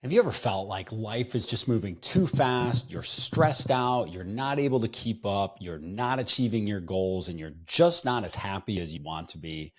Have you ever felt like life is just moving too fast? You're stressed out, you're not able to keep up, you're not achieving your goals, and you're just not as happy as you want to be?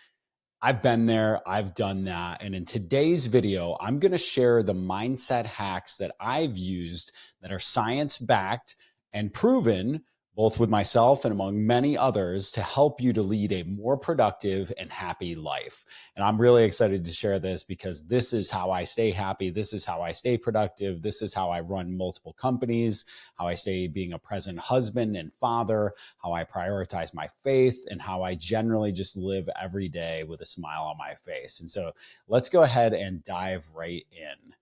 I've been there, I've done that. And in today's video, I'm going to share the mindset hacks that I've used that are science backed and proven, both with myself and among many others, to help you to lead a more productive and happy life. And I'm really excited to share this because this is how I stay happy. This is how I stay productive. This is how I run multiple companies, how I stay being a present husband and father, how I prioritize my faith, and how I generally just live every day with a smile on my face. And so let's go ahead and dive right in.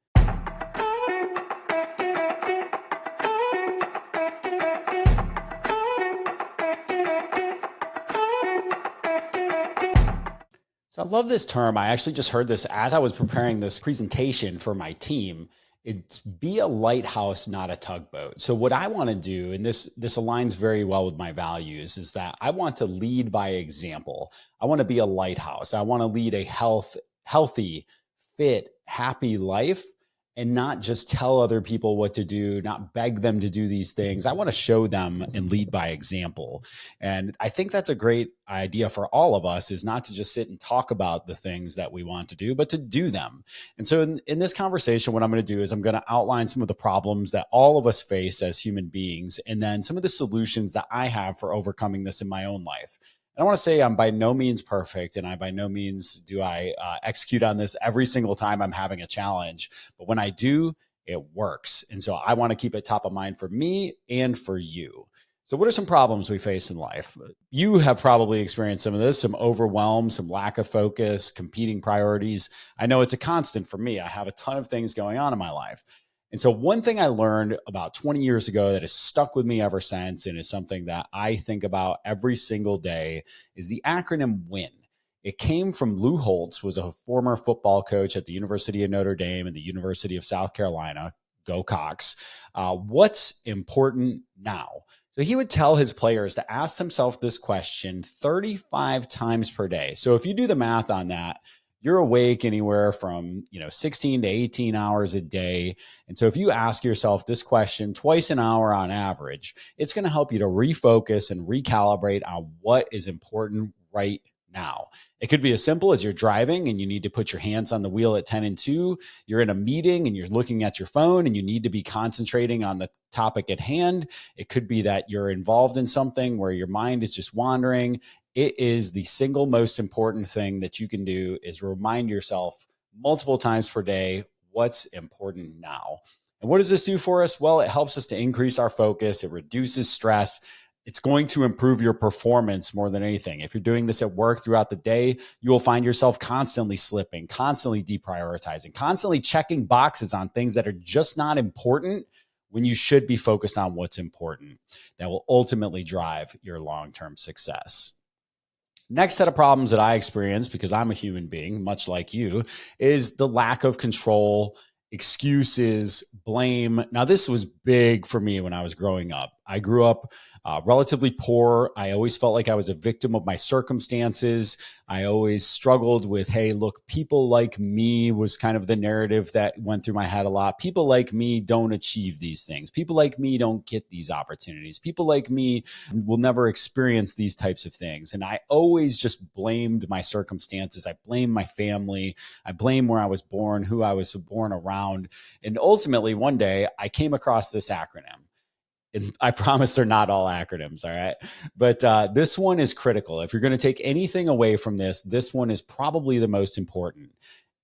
So I love this term. I actually just heard this as I was preparing this presentation for my team. It's be a lighthouse, not a tugboat. So what I want to do, and this aligns very well with my values, is that I want to lead by example. I want to be a lighthouse. I want to lead a healthy, fit, happy life and not just tell other people what to do, not beg them to do these things. I want to show them and lead by example. And I think that's a great idea for all of us, is not to just sit and talk about the things that we want to do, but to do them. And so in this conversation, what I'm going to do is I'm going to outline some of the problems that all of us face as human beings, and then some of the solutions that I have for overcoming this in my own life. I want to say I'm by no means perfect, and I by no means do I execute on this every single time I'm having a challenge. But when I do, it works. And so I want to keep it top of mind for me and for you. So what are some problems we face in life? You have probably experienced some of this, some overwhelm, some lack of focus, competing priorities. I know it's a constant for me. I have a ton of things going on in my life. And so one thing I learned about 20 years ago that has stuck with me ever since, and is something that I think about every single day, is the acronym WIN. It came from Lou Holtz, was a former football coach at the University of Notre Dame and the University of South Carolina. Go Cox. What's important now? So he would tell his players to ask themselves this question 35 times per day. So if you do the math on that, you're awake anywhere from 16 to 18 hours a day. And so if you ask yourself this question twice an hour on average, it's going to help you to refocus and recalibrate on what is important right now. It could be as simple as you're driving and you need to put your hands on the wheel at 10 and 2. You're in a meeting and you're looking at your phone and you need to be concentrating on the topic at hand. It could be that you're involved in something where your mind is just wandering. It is the single most important thing that you can do, is remind yourself multiple times per day what's important now. And what does this do for us? Well, it helps us to increase our focus. It reduces stress. It's going to improve your performance more than anything. If you're doing this at work throughout the day, you will find yourself constantly slipping, constantly deprioritizing, constantly checking boxes on things that are just not important when you should be focused on what's important. That will ultimately drive your long-term success. Next set of problems that I experience, because I'm a human being, much like you, is the lack of control, excuses, blame. Now, this was big for me when I was growing up. I grew up relatively poor. I always felt like I was a victim of my circumstances. I always struggled with, hey, look, people like me was kind of the narrative that went through my head a lot. People like me don't achieve these things. People like me don't get these opportunities. People like me will never experience these types of things. And I always just blamed my circumstances. I blamed my family. I blamed where I was born, who I was born around. And ultimately, one day I came across this acronym. And I promise they're not all acronyms, all right? But this one is critical. If you're going to take anything away from this, this one is probably the most important.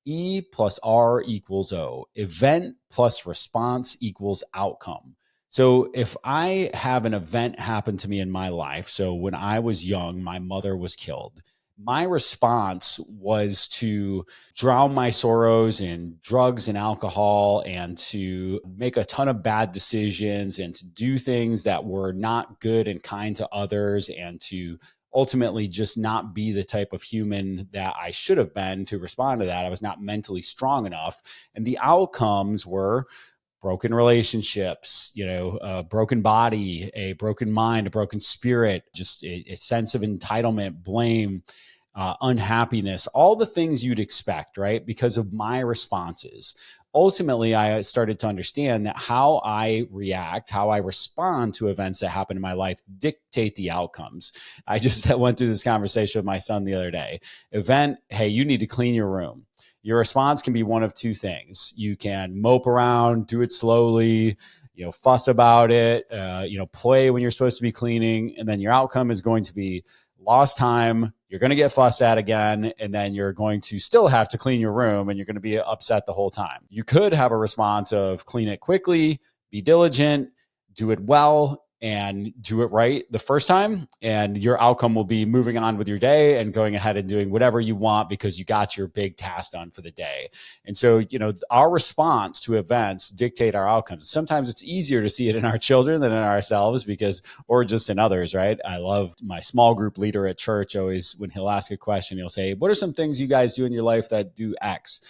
E+R equals O. Event plus response equals outcome. So if I have an event happen to me in my life, so when I was young, my mother was killed. My response was to drown my sorrows in drugs and alcohol, and to make a ton of bad decisions, and to do things that were not good and kind to others, and to ultimately just not be the type of human that I should have been to respond to that. I was not mentally strong enough. And the outcomes were broken relationships, a broken body, a broken mind, a broken spirit, just a sense of entitlement, blame, unhappiness, all the things you'd expect, right? Because of my responses. ultimately, I started to understand that how I react, how I respond to events that happen in my life dictate the outcomes. I just went through this conversation with my son the other day. Event, hey, you need to clean your room. Your response can be one of two things. You can mope around, do it slowly, fuss about it, play when you're supposed to be cleaning. And then your outcome is going to be lost time. You're going to get fussed at again. And then you're going to still have to clean your room and you're going to be upset the whole time. You could have a response of clean it quickly, be diligent, do it well, and do it right the first time. And your outcome will be moving on with your day and going ahead and doing whatever you want because you got your big task done for the day. And so, our response to events dictate our outcomes. Sometimes it's easier to see it in our children than in ourselves or just in others, right? I love my small group leader at church. Always, when he'll ask a question, he'll say, what are some things you guys do in your life that do X?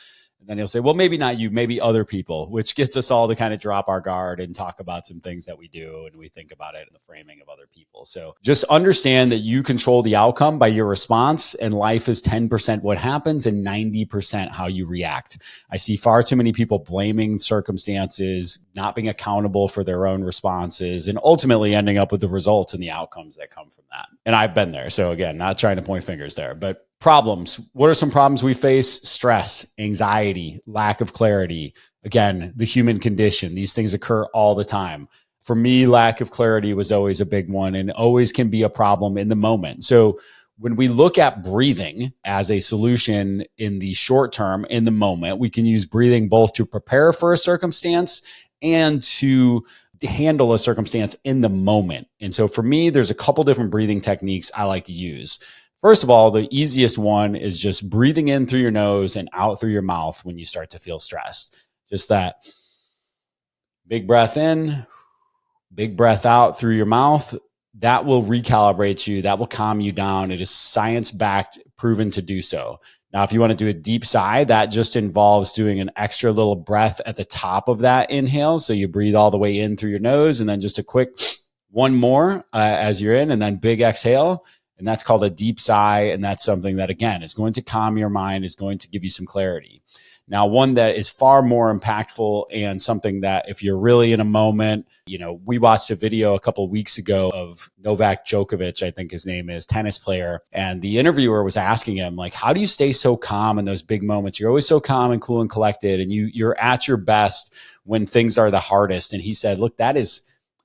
And then he'll say, well, maybe not you, maybe other people, which gets us all to kind of drop our guard and talk about some things that we do. And we think about it in the framing of other people. So just understand that you control the outcome by your response, and life is 10% what happens and 90% how you react. I see far too many people blaming circumstances, not being accountable for their own responses, and ultimately ending up with the results and the outcomes that come from that. And I've been there. So again, not trying to point fingers there, but problems. What are some problems we face? Stress, anxiety, lack of clarity. Again, the human condition. These things occur all the time. For me, lack of clarity was always a big one and always can be a problem in the moment. So when we look at breathing as a solution in the short term, in the moment, we can use breathing both to prepare for a circumstance and to handle a circumstance in the moment. And so for me, there's a couple different breathing techniques I like to use. First of all, the easiest one is just breathing in through your nose and out through your mouth when you start to feel stressed. Just that big breath in, big breath out through your mouth. That will recalibrate you. That will calm you down. It is science-backed, proven to do so. Now, if you want to do a deep sigh, that just involves doing an extra little breath at the top of that inhale. So you breathe all the way in through your nose and then just a quick one more as you're in, and then big exhale. And that's called a deep sigh. And that's something that, again, is going to calm your mind, is going to give you some clarity. Now, one that is far more impactful and something that if you're really in a moment, we watched a video a couple of weeks ago of Novak Djokovic, I think his name is, tennis player. And the interviewer was asking him, like, how do you stay so calm in those big moments? You're always so calm and cool and collected, and you're at your best when things are the hardest. And he said, look,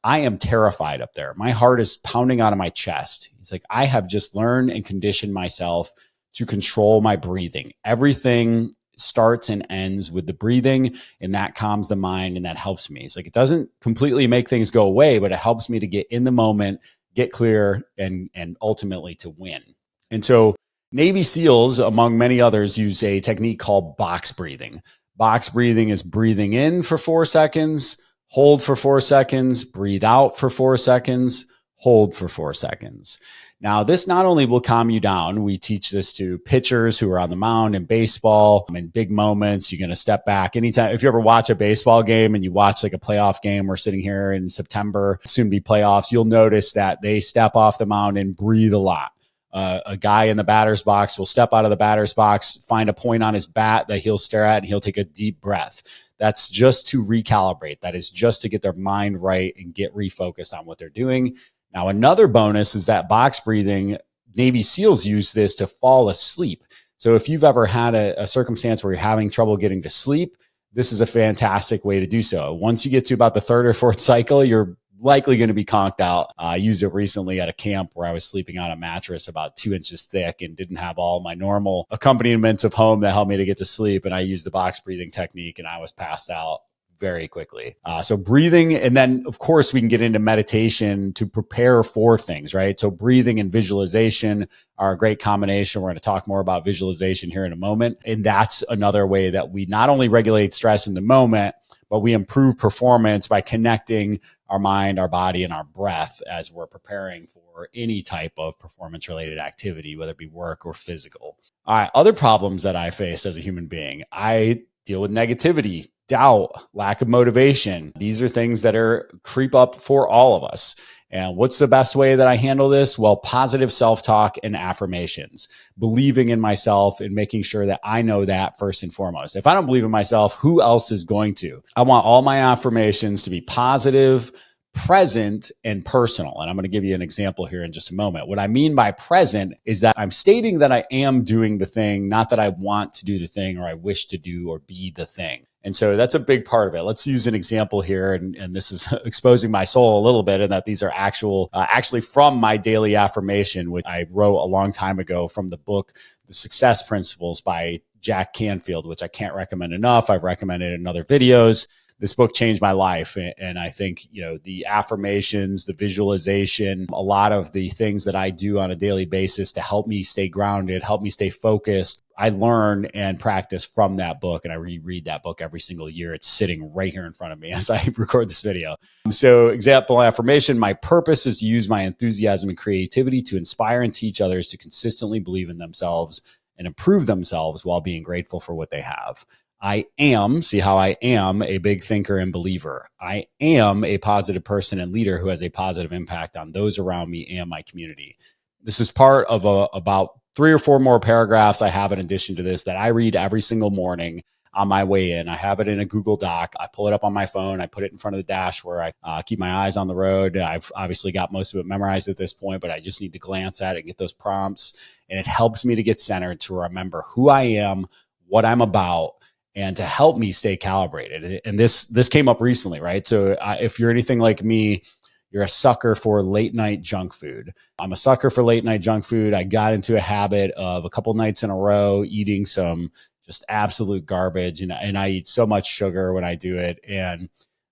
I am terrified up there. My heart is pounding out of my chest. He's like, I have just learned and conditioned myself to control my breathing. Everything starts and ends with the breathing, and that calms the mind and that helps me. It's like, it doesn't completely make things go away, but it helps me to get in the moment, get clear, and ultimately to win. And so Navy SEALs, among many others, use a technique called box breathing. Box breathing is breathing in for 4 seconds, hold for 4 seconds, breathe out for 4 seconds, hold for 4 seconds. Now, this not only will calm you down, we teach this to pitchers who are on the mound in baseball. In big moments, you're going to step back. Anytime, if you ever watch a baseball game and you watch like a playoff game, we're sitting here in September, soon to be playoffs, you'll notice that they step off the mound and breathe a lot. A guy in the batter's box will step out of the batter's box, find a point on his bat that he'll stare at, and he'll take a deep breath. That's just to recalibrate. That is just to get their mind right and get refocused on what they're doing. Now, another bonus is that box breathing, Navy SEALs use this to fall asleep. So if you've ever had a circumstance where you're having trouble getting to sleep, this is a fantastic way to do so. Once you get to about the third or fourth cycle, you're likely going to be conked out. I used it recently at a camp where I was sleeping on a mattress about 2 inches thick and didn't have all my normal accompaniments of home that helped me to get to sleep. And I used the box breathing technique and I was passed out very quickly. So breathing, and then of course we can get into meditation to prepare for things, right? So breathing and visualization are a great combination. We're going to talk more about visualization here in a moment. And that's another way that we not only regulate stress in the moment, but we improve performance by connecting our mind, our body, and our breath as we're preparing for any type of performance-related activity, whether it be work or physical. All right, other problems that I face as a human being. I deal with negativity, doubt, lack of motivation. These are things that creep up for all of us. And what's the best way that I handle this? Well, positive self-talk and affirmations, believing in myself and making sure that I know that first and foremost. If I don't believe in myself, who else is going to? I want all my affirmations to be positive, present, and personal. And I'm going to give you an example here in just a moment. What I mean by present is that I'm stating that I am doing the thing, not that I want to do the thing or I wish to do or be the thing. And so that's a big part of it. Let's use an example here. And this is exposing my soul a little bit, and that these are actually from my daily affirmation, which I wrote a long time ago from the book, The Success Principles by Jack Canfield, which I can't recommend enough. I've recommended it in other videos. This book changed my life. And I think, the affirmations, the visualization, a lot of the things that I do on a daily basis to help me stay grounded, help me stay focused, I learn and practice from that book. And I reread that book every single year. It's sitting right here in front of me as I record this video. So example affirmation, my purpose is to use my enthusiasm and creativity to inspire and teach others to consistently believe in themselves and improve themselves while being grateful for what they have. I am, see how I am a big thinker and believer. I am a positive person and leader who has a positive impact on those around me and my community. This is part of about 3 or 4 more paragraphs I have in addition to this that I read every single morning on my way in. I have it in a Google Doc. I pull it up on my phone. I put it in front of the dash where I keep my eyes on the road. I've obviously got most of it memorized at this point, but I just need to glance at it and get those prompts. And it helps me to get centered, to remember who I am, what I'm about, and to help me stay calibrated. And this came up recently, right? So if you're anything like me, you're a sucker for late night junk food. I'm a sucker for late night junk food. I got into a habit of a couple nights in a row eating some just absolute garbage. And I eat so much sugar when I do it. And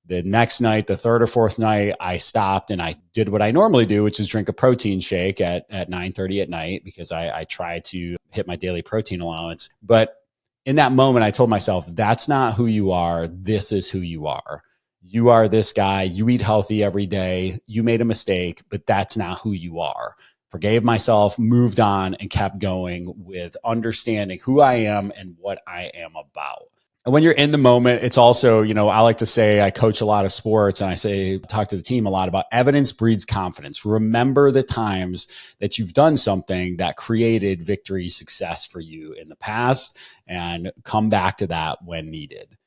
the next night, the 3rd or 4th night, I stopped and I did what I normally do, which is drink a protein shake at 9:30 at night, because I try to hit my daily protein allowance. But in that moment, I told myself, that's not who you are. This is who you are. You are this guy. You eat healthy every day. You made a mistake, but that's not who you are. Forgave myself, moved on, and kept going with understanding who I am and what I am about. And when you're in the moment, it's also, I like to say, I coach a lot of sports and talk to the team a lot about evidence breeds confidence. Remember the times that you've done something that created victory, success for you in the past, and come back to that when needed.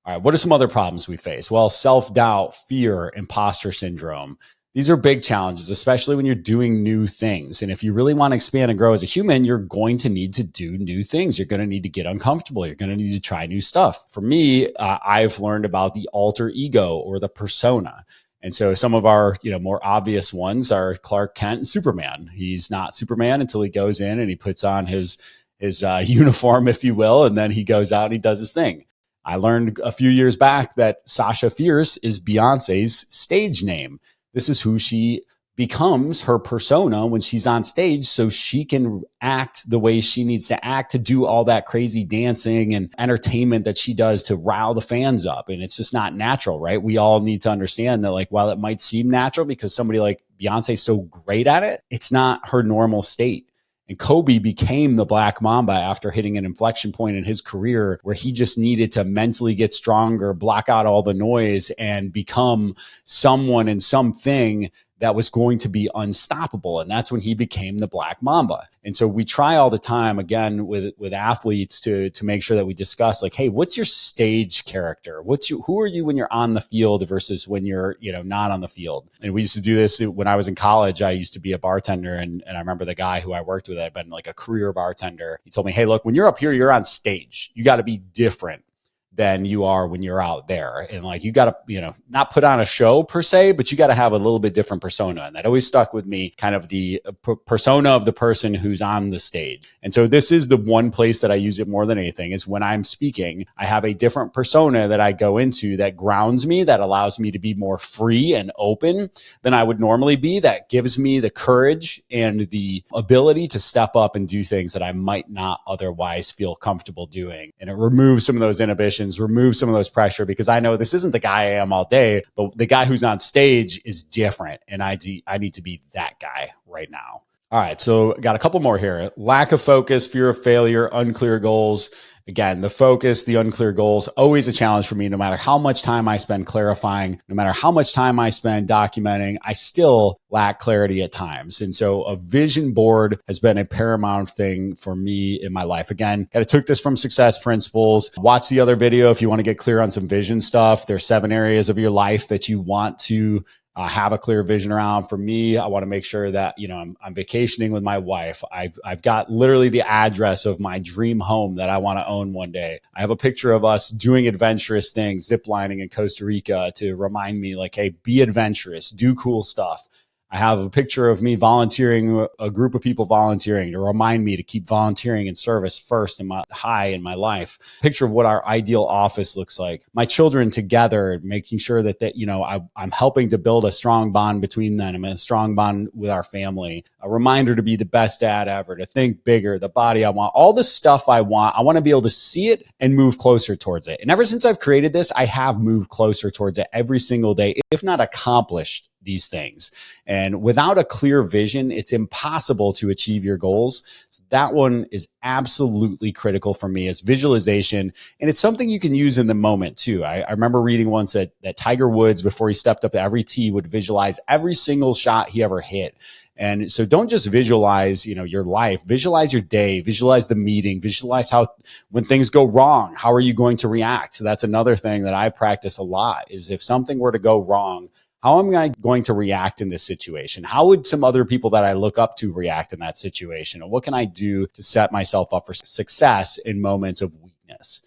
All right, what are some other problems we face? Well, self-doubt, fear, imposter syndrome. These are big challenges, especially when you're doing new things. And if you really want to expand and grow as a human, you're going to need to do new things. You're going to need to get uncomfortable. You're going to need to try new stuff. For me, I've learned about the alter ego or the persona. And so some of our, more obvious ones are Clark Kent and Superman. He's not Superman until he goes in and he puts on his uniform, if you will, and then he goes out and he does his thing. I learned a few years back that Sasha Fierce is Beyonce's stage name. This is who she becomes, her persona, when she's on stage, so she can act the way she needs to act to do all that crazy dancing and entertainment that she does to rile the fans up. And it's just not natural, right? We all need to understand that, while it might seem natural because somebody like Beyonce is so great at it, it's not her normal state. And Kobe became the Black Mamba after hitting an inflection point in his career where he just needed to mentally get stronger, block out all the noise, and become someone and something that was going to be unstoppable. And that's when he became the Black Mamba. And so we try all the time, again, with athletes to make sure that we discuss, hey, what's your stage character? Who are you when you're on the field versus when you're, not on the field? And we used to do this when I was in college. I used to be a bartender. And I remember the guy who I worked with had been a career bartender. He told me, hey, look, when you're up here, you're on stage. You got to be different than you are when you're out there. And you got to, not put on a show per se, but you got to have a little bit different persona. And that always stuck with me, kind of the persona of the person who's on the stage. And so this is the one place that I use it more than anything, is when I'm speaking, I have a different persona that I go into that grounds me, that allows me to be more free and open than I would normally be, that gives me the courage and the ability to step up and do things that I might not otherwise feel comfortable doing. And it removes some of those inhibitions, remove some of those pressure, because I know this isn't the guy I am all day, but the guy who's on stage is different. And I need to be that guy right now. All right. So got a couple more here. Lack of focus, fear of failure, unclear goals, Again, the focus, the unclear goals, always a challenge for me. No matter how much time I spend clarifying, no matter how much time I spend documenting, I still lack clarity at times. And so a vision board has been a paramount thing for me in my life. Again, I took this from Success Principles. Watch the other video if you want to get clear on some vision stuff. There's 7 areas of your life that you want to have a clear vision around. For me, I want to make sure that, I'm vacationing with my wife. I've got literally the address of my dream home that I want to own one day. I have a picture of us doing adventurous things, ziplining in Costa Rica to remind me like, hey, be adventurous, do cool stuff. I have a picture of me volunteering, a group of people volunteering to remind me to keep volunteering in service first in my life. Picture of what our ideal office looks like. My children together, making sure that I'm helping to build a strong bond between them and a strong bond with our family. A reminder to be the best dad ever, to think bigger, the body I want, all the stuff I want to be able to see it and move closer towards it. And ever since I've created this, I have moved closer towards it every single day, if not accomplished these things. And without a clear vision, it's impossible to achieve your goals. So that one is absolutely critical for me as visualization. And it's something you can use in the moment too. I remember reading once that Tiger Woods, before he stepped up to every tee, would visualize every single shot he ever hit. And so don't just visualize, your life, visualize your day, visualize the meeting, visualize how, when things go wrong, how are you going to react? So that's another thing that I practice a lot, is if something were to go wrong, how am I going to react in this situation? How would some other people that I look up to react in that situation? And what can I do to set myself up for success in moments of weakness?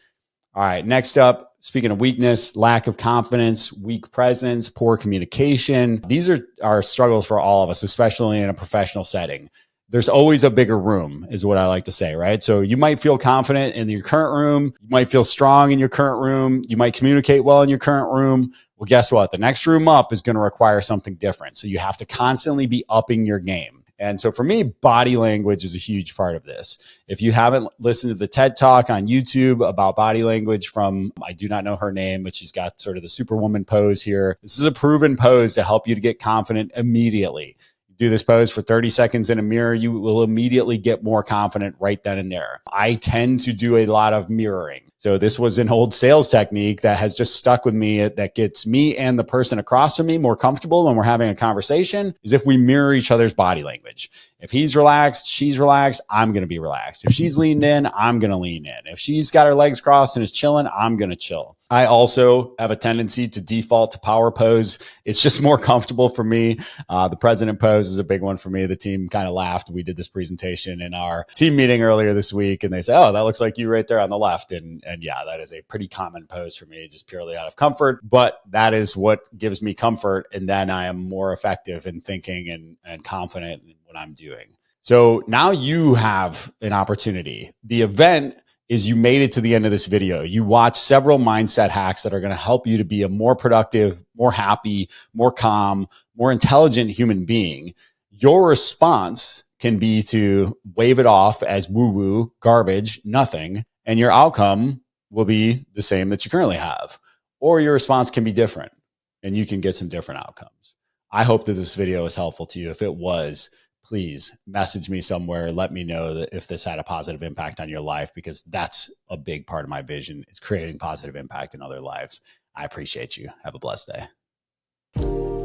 All right, next up, speaking of weakness, lack of confidence, weak presence, poor communication. These are struggles for all of us, especially in a professional setting. There's always a bigger room, is what I like to say, right? So you might feel confident in your current room. You might feel strong in your current room. You might communicate well in your current room. Well, guess what? The next room up is going to require something different. So you have to constantly be upping your game. And so for me, body language is a huge part of this. If you haven't listened to the TED Talk on YouTube about body language from, I do not know her name, but she's got sort of the superwoman pose here. This is a proven pose to help you to get confident immediately. Do this pose for 30 seconds in a mirror, you will immediately get more confident right then and there. I tend to do a lot of mirroring. So this was an old sales technique that has just stuck with me, that gets me and the person across from me more comfortable when we're having a conversation, is if we mirror each other's body language. If he's relaxed, she's relaxed, I'm going to be relaxed. If she's leaned in, I'm going to lean in. If she's got her legs crossed and is chilling, I'm going to chill. I also have a tendency to default to power pose. It's just more comfortable for me. The president pose is a big one for me. The team kind of laughed. We did this presentation in our team meeting earlier this week, and they said, "Oh, that looks like you right there on the left." And yeah, that is a pretty common pose for me, just purely out of comfort. But that is what gives me comfort. And then I am more effective in thinking and confident in what I'm doing. So now you have an opportunity. The event is you made it to the end of this video. You watched several mindset hacks that are going to help you to be a more productive, more happy, more calm, more intelligent human being. Your response can be to wave it off as woo-woo, garbage, nothing, and your outcome will be the same that you currently have. Or your response can be different, and you can get some different outcomes. I hope that this video is helpful to you. If it was, please message me somewhere. Let me know that if this had a positive impact on your life, because that's a big part of my vision, is creating positive impact in other lives. I appreciate you. Have a blessed day.